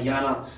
11,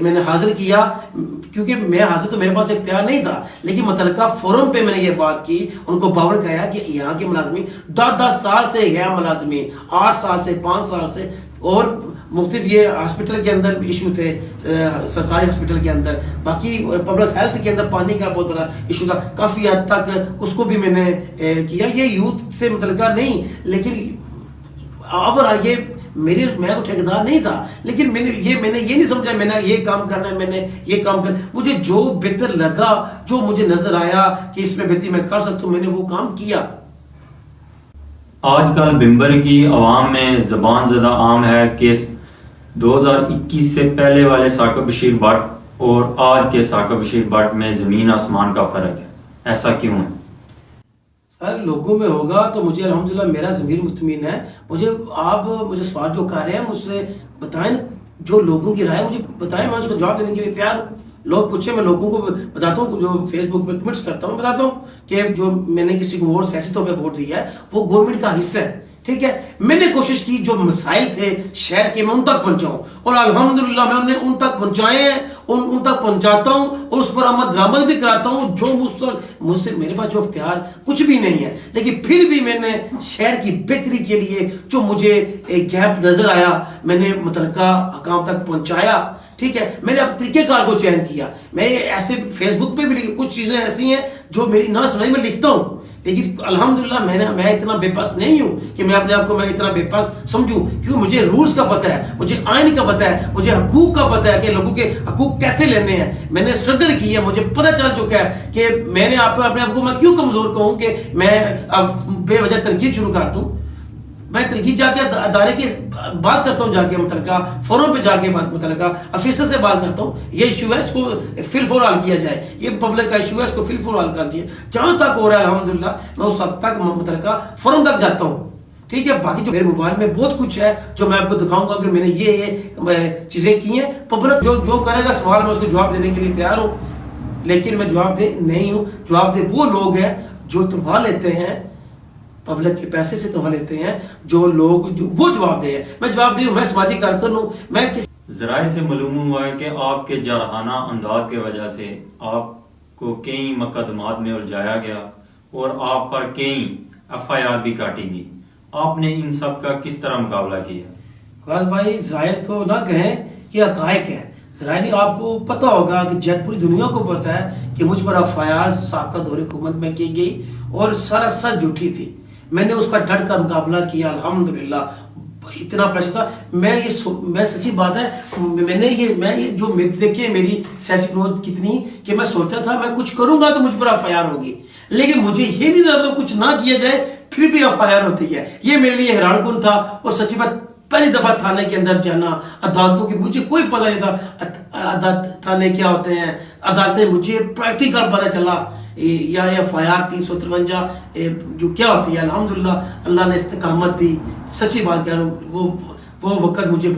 میں نے حاضر کیا، کیونکہ میں حاضر تو میرے پاس اختیار نہیں تھا، لیکن متعلقہ فورم پہ میں نے یہ بات کی، ان کو باور کرایا کہ یہاں کے ملازمین 10 سال سے غیر ملازمین، 8 سال سے 5 سال سے، اور مختلف یہ ہاسپٹل کے اندر ایشو تھے، سرکاری ہاسپٹل کے اندر، باقی پبلک ہیلتھ کے اندر پانی کا بہت بڑا ایشو تھا، کافی حد تک اس کو بھی میں نے کیا، یہ یوتھ سے متعلقہ نہیں، لیکن اب یہ میں کو ٹھیکیدار نہیں تھا، لیکن میں نے یہ نہیں سمجھا میں نے یہ کام کرنا ہے، میں نے یہ کام کرنا، مجھے جو بہتر لگا، جو مجھے نظر آیا کہ اس میں بہتری میں کر سکتا ہوں، میں نے وہ کام کیا۔ آج کل بمبر کی عوام میں زبان زدہ عام ہے کہ 2021 سے پہلے والے ثاقب بشیر بٹ اور آج کے ثاقب بشیر بٹ میں زمین آسمان کا فرق ہے، ایسا کیوں ہے؟ سر لوگوں میں ہوگا تو مجھے الحمدللہ میرا ضمیر مطمئن ہے، آپ مجھے سوال جو کر رہے ہیں مجھ سے بتائیں، جو لوگوں کی رائے مجھے بتائیں، میں اس کو جواب دینے کے لیے تیار ہوں۔ لوگ پوچھیں میں لوگوں کو بتاتا ہوں، جو فیس بک پہ کمنٹس کرتا ہوں بتاتا ہوں کہ جو میں نے کسی کو ووٹ سیاسی طور پہ ووٹ دیا ہے وہ گورنمنٹ کا حصہ ہے، ٹھیک ہے۔ میں نے کوشش کی جو مسائل تھے شہر کے میں ان تک پہنچاؤں، اور الحمدللہ میں انہیں ان تک پہنچائے ہیں، ان تک پہنچاتا ہوں، اور اس پر عمل بھی کراتا ہوں، جو مجھ سے میرے پاس جو اختیار کچھ بھی نہیں ہے، لیکن پھر بھی میں نے شہر کی بہتری کے لیے جو مجھے ایک گیپ نظر آیا میں نے متعلقہ حکام تک پہنچایا، ٹھیک ہے۔ میں نے اب طریقہ کار کو چینج کیا، میں ایسے فیس بک پہ بھی کچھ چیزیں ایسی ہیں جو میری نہ سمجھ میں لکھتا ہوں، لیکن الحمدللہ میں اتنا بے پاس نہیں ہوں کہ میں اپنے آپ کو میں اتنا بے پاس سمجھوں، کیونکہ مجھے رولز کا پتہ ہے، مجھے آئین کا پتہ ہے، مجھے حقوق کا پتہ ہے کہ لوگوں کے حقوق کیسے لینے ہیں، میں نے اسٹرگل کی ہے، مجھے پتہ چل چکا ہے کہ میں نے اپنے آپ کو میں کیوں کمزور کہوں کہ میں اب بے وجہ تنقید شروع کر دوں۔ میں تنقید جا کے ادارے کی بات کرتا ہوں، جا کے متعلقہ فورم پہ جا کے متعلقہ افیسر سے بات کرتا ہوں، یہ ایشو ہے اس کو فل فور حل کیا جائے، یہ پبلک کا ایشو ہے اس کو فل فور حل کر دیا جہاں تک ہو رہا ہے الحمدللہ میں اس حد تک متعلقہ فورم تک جاتا ہوں، ٹھیک ہے۔ باقی جو میرے موبائل میں بہت کچھ ہے جو میں آپ کو دکھاؤں گا کہ میں نے یہ چیزیں کی ہیں، پبلک جو کرے گا سوال میں اس کو جواب دینے کے لیے تیار ہوں، لیکن میں جواب دہ نہیں ہوں۔ جواب دہ وہ لوگ ہیں جو تنخواہ لیتے ہیں، پبلک کے پیسے سے تنخواہ لیتے ہیں، جو لوگ وہ جواب دہ ہیں، میں جواب دہ ہوں، میں سماجی کارکن ہوں، میں ذرائع سے معلوم ہوا ہے کہ آپ کے جارحانہ انداز کی وجہ سے آپ کو کئی مقدمات میں الجھایا گیا اور آپ پر کئی FIR بھی کاٹی گئی، آپ نے ان سب کا کس طرح مقابلہ کیا؟ فراز بھائی ذرائع تو نہ کہیں کہ حقائق ہے، ذرائع نہیں، آپ کو پتہ ہوگا کہ جب پوری دنیا کو پتہ ہے کہ مجھ پر FIR سابقہ دور حکومت میں کی گئی اور سراسر جھوٹی تھی، میں نے اس کا ڈٹ کر مقابلہ کیا الحمدللہ، اتنا پریشر تھا، میں سچی بات ہے میں جو دیکھیں میری سیاسی گروتھ کتنی کہ میں سوچا تھا میں کچھ کروں گا تو مجھ پر FIR ہوگی، لیکن مجھے یہ نہیں تھا کچھ نہ کیا جائے پھر بھی FIR ہوتی ہے، یہ میرے لیے حیران کن تھا۔ اور سچی بات پہلی دفعہ تھانے کے اندر جانا، عدالتوں کی مجھے کوئی پتہ نہیں تھا تھانے کیا ہوتے ہیں، عدالتیں مجھے پریکٹیکل پتہ چلا، یا FIR 353 جو کیا ہوتی ہے، الحمدللہ اللہ نے استقامت دی، سچی بات کہہ رہا ہوں، وہ وقت مجھے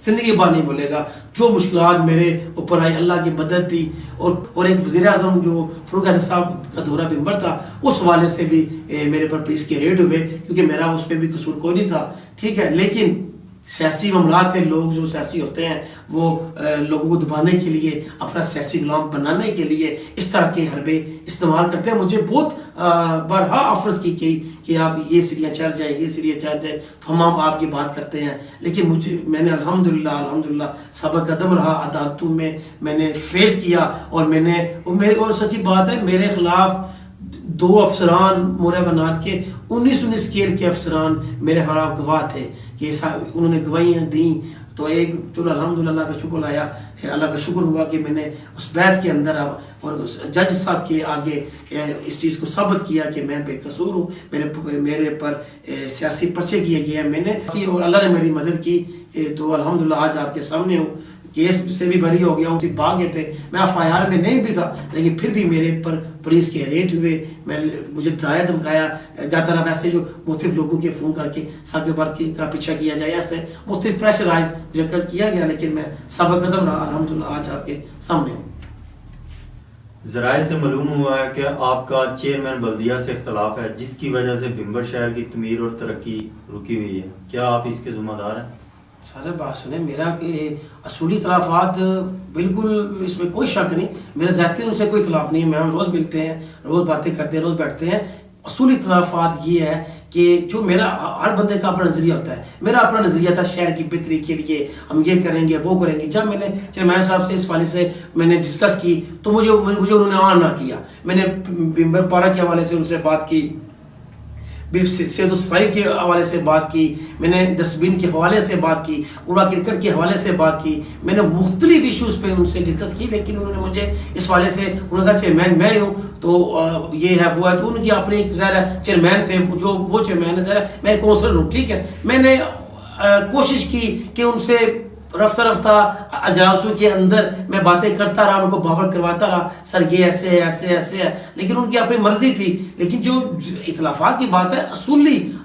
زندگی بار نہیں بولے گا، جو مشکلات میرے اوپر آئی اللہ کی مدد دی، اور ایک وزیر اعظم جو فاروق احمد صاحب کا دورہ بمبر تھا اس حوالے سے بھی میرے پر پولیس کے ریڈ ہوئے، کیونکہ میرا اس پہ بھی قصور کوئی نہیں تھا، ٹھیک ہے۔ لیکن سیاسی معاملات تھے، لوگ جو سیاسی ہوتے ہیں وہ لوگوں کو دبانے کے لیے، اپنا سیاسی غلام بنانے کے لیے اس طرح کے حربے استعمال کرتے ہیں۔ مجھے بہت بارہا آفرز کی کہ آپ یہ سیریہ چل جائے، یہ سیریہ چل جائے تو ہم آپ کی بات کرتے ہیں، لیکن میں نے الحمدللہ ثابت قدم رہا، عدالتوں میں نے فیس کیا، اور سچی بات ہے میرے خلاف 2 افسران مورے بنات کے 19 اسکیل کے افسران میرے خلاف گواہ تھے کہ انہوں نے گواہیاں دیں، تو ایک چلو الحمدللہ اللہ کا شکر آیا، اللہ کا شکر ہوا کہ میں نے اس بحث کے اندر اور جج صاحب کے آگے اس چیز کو ثابت کیا کہ میں بے قصور ہوں، میرے پر سیاسی پرچے کیے گئے ہیں، میں نے اور اللہ نے میری مدد کی، تو الحمدللہ آج آپ کے سامنے ہوں، کیس سے بھی بری ہو گیا ہوں، بھاگ گئے تھے، میں FIR میں نہیں بھی تھا، لیکن پھر بھی میرے پر پولیس کے ریٹ ہوئے، مجھے ڈرایا دھمکایا جاتا رہا، ویسے جو مختلف لوگوں کے فون کر کے ساکر بار کا پیچھا کیا جائے، ایسے مختلف پریشرائز مجھے کیا گیا، لیکن میں ثابت قدم رہا، الحمدللہ آج آپ کے سامنے ہوں۔ ذرائع سے معلوم ہوا ہے کہ آپ کا چیئرمین بلدیہ سے اختلاف ہے، جس کی وجہ سے بمبر شہر کی تعمیر اور ترقی رکی ہوئی ہے، کیا آپ اس کے ذمہ دار ہیں؟ سارے بات سنیں، میرا کہ اصولی اختلافات بالکل اس میں کوئی شک نہیں، میرا ذاتی ان سے کوئی اختلاف نہیں ہے، میں ہم روز ملتے ہیں، روز باتیں کرتے ہیں، روز بیٹھتے ہیں۔ اصولی اختلافات یہ ہے کہ جو میرا ہر بندے کا اپنا نظریہ ہوتا ہے، میرا اپنا نظریہ تھا شہر کی بہتری کے لیے ہم یہ کریں گے وہ کریں گے۔ جب میں نے چیئرمین صاحب سے اس والے سے میں نے ڈسکس کی تو مجھے انہوں نے آن نہ کیا، میں نے بمبر پارک کے حوالے سے ان سے بات کی، صحت و صفائی کے حوالے سے بات کی، میں نے ڈسٹ بن کے حوالے سے بات کی، کوڑا کرکٹ کے حوالے سے بات کی، میں نے مختلف ایشوز پہ ان سے ڈسکس کی، لیکن انہوں نے مجھے اس حوالے سے انہوں نے کہا چیئرمین میں ہوں تو یہ ہے وہ ہے، تو ان کی اپنی ظاہر ہے چیئرمین تھے، جو وہ چیئرمین ہے، ظاہر ہے میں کونسلر ہوں، ٹھیک ہے۔ میں نے کوشش کی کہ ان سے رفتہ رفتہ اجلاسوں کے اندر میں باتیں کرتا رہا، ان کو باور کرواتا رہا، سر یہ ایسے ہے ایسے ایسے ہے، لیکن ان کی اپنی مرضی تھی۔ لیکن جو اختلافات کی بات ہے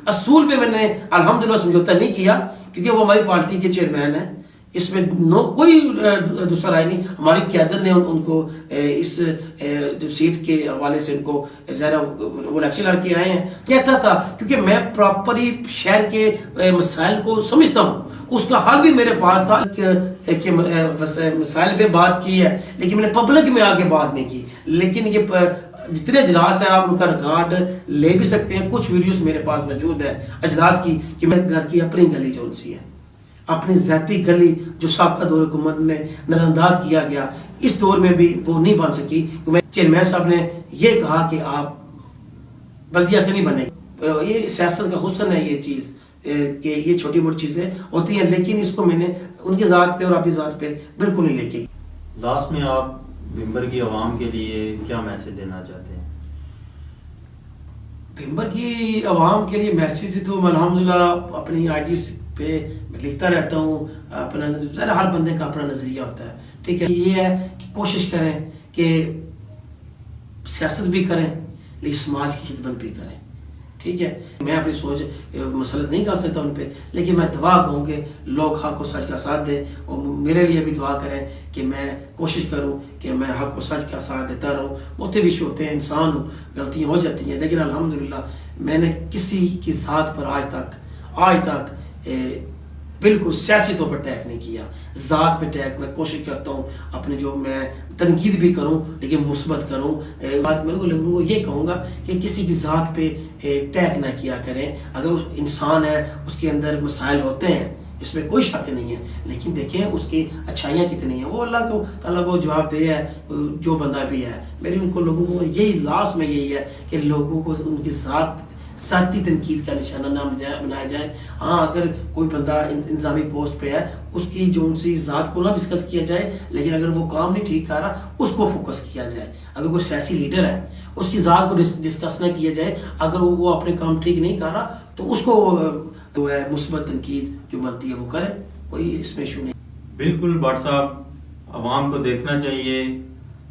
اصول پہ میں نے الحمدللہ سمجھوتا نہیں کیا، کیونکہ وہ ہماری پارٹی کے چیئرمین ہیں، اس میں کوئی دوسرا رائے نہیں۔ ہماری قیادت نے ان کو اس جو سیٹ کے حوالے سے ان کو ظاہر وہ الیکشن لڑ کے آئے ہیں کہتا تھا، کیونکہ میں پراپرلی شہر کے مسائل کو سمجھتا ہوں، اس کا حل بھی میرے پاس تھا کہ مسائل پہ بات کی ہے، لیکن میں نے پبلک میں آگے بات نہیں کی۔ لیکن یہ جتنے اجلاس ہیں آپ ان کا ریکارڈ لے بھی سکتے ہیں، کچھ ویڈیوز میرے پاس موجود ہے اجلاس کی، کہ میں گھر کی اپنی گلی جو سی ہے، اپنی ذاتی گلی جو سابقہ دور حکومت میں نظر انداز کیا گیا، اس دور میں بھی وہ نہیں بن سکی۔ چیئرمین صاحب نے یہ کہا کہ آپ بلدیہ سے نہیں بنے، یہ سیاست کا حسن ہے یہ چیز کہ یہ چھوٹی موٹی چیزیں ہوتی ہیں، لیکن اس کو میں نے ان کی ذات پہ اور اپنی ذات پہ بالکل نہیں لے کے۔ لاسٹ میں آپ بھمبر کی عوام کے لیے کیا میسج دینا چاہتے ہیں؟ بھمبر کی عوام کے لیے میسیج تو میں الحمدللہ اپنی آئی ڈی پہ لکھتا رہتا ہوں، اپنا ذرا ہر بندے کا اپنا نظریہ ہوتا ہے، ٹھیک ہے۔ یہ ہے کہ کوشش کریں کہ سیاست بھی کریں لیکن سماج کی خدمت بھی کریں، ٹھیک ہے۔ میں اپنی سوچ مسلط نہیں کر سکتا ان پہ، لیکن میں دعا کہوں کہ لوگ حق و سچ کا ساتھ دیں، اور میرے لیے بھی دعا کریں کہ میں کوشش کروں کہ میں حق و سچ کا ساتھ دیتا رہوں۔ مختلف ہوتے ہیں، انسان ہوں، غلطیاں ہو جاتی ہیں، لیکن الحمدللہ میں نے کسی کی ذات پر آج تک بالکل سیاسی طور پر اٹیک نہیں کیا، ذات پہ اٹیک میں کوشش کرتا ہوں اپنے جو میں تنقید بھی کروں لیکن مثبت کروں۔ بات میرے کو لوگوں کو یہ کہوں گا کہ کسی کی ذات پہ اٹیک نہ کیا کریں، اگر اس انسان ہے اس کے اندر مسائل ہوتے ہیں، اس میں کوئی شک نہیں ہے، لیکن دیکھیں اس کی اچھائیاں کتنی ہیں، وہ اللہ کو تعالیٰ کو جواب دے ہے جو بندہ بھی ہے۔ میری ان کو لوگوں کو یہی لاسٹ میں یہی ہے کہ لوگوں کو ان کی ذاتی تنقید کا نشانہ نہ بنایا جائے۔ ہاں اگر کوئی بندہ انتظامی پوسٹ پہ ہے اس کی جو ان سی ذات کو نہ ڈسکس کیا جائے، لیکن اگر وہ کام نہیں ٹھیک کر رہا اس کو فوکس کیا جائے۔ اگر کوئی سیاسی لیڈر ہے اس کی ذات کو ڈسکس نہ کیا جائے، اگر وہ اپنے کام ٹھیک نہیں کر رہا تو اس کو جو ہے مثبت تنقید جو بنتی ہے وہ کرے، کوئی اس میں ایشو نہیں۔ بالکل بٹ صاحب، عوام کو دیکھنا چاہیے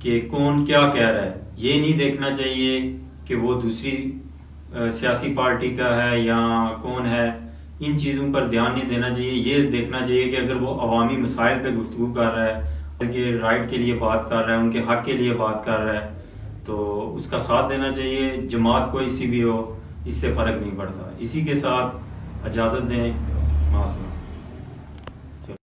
کہ کون کیا کہہ رہا ہے، یہ نہیں دیکھنا چاہیے کہ وہ دوسری سیاسی پارٹی کا ہے یا کون ہے، ان چیزوں پر دھیان نہیں دینا چاہیے۔ یہ دیکھنا چاہیے کہ اگر وہ عوامی مسائل پہ گفتگو کر رہا ہے، ان کے رائٹ کے لیے بات کر رہا ہے، ان کے حق کے لیے بات کر رہا ہے، تو اس کا ساتھ دینا چاہیے۔ جماعت کوئی سی بھی ہو، اس سے فرق نہیں پڑتا۔ اسی کے ساتھ اجازت دیں، معذرت۔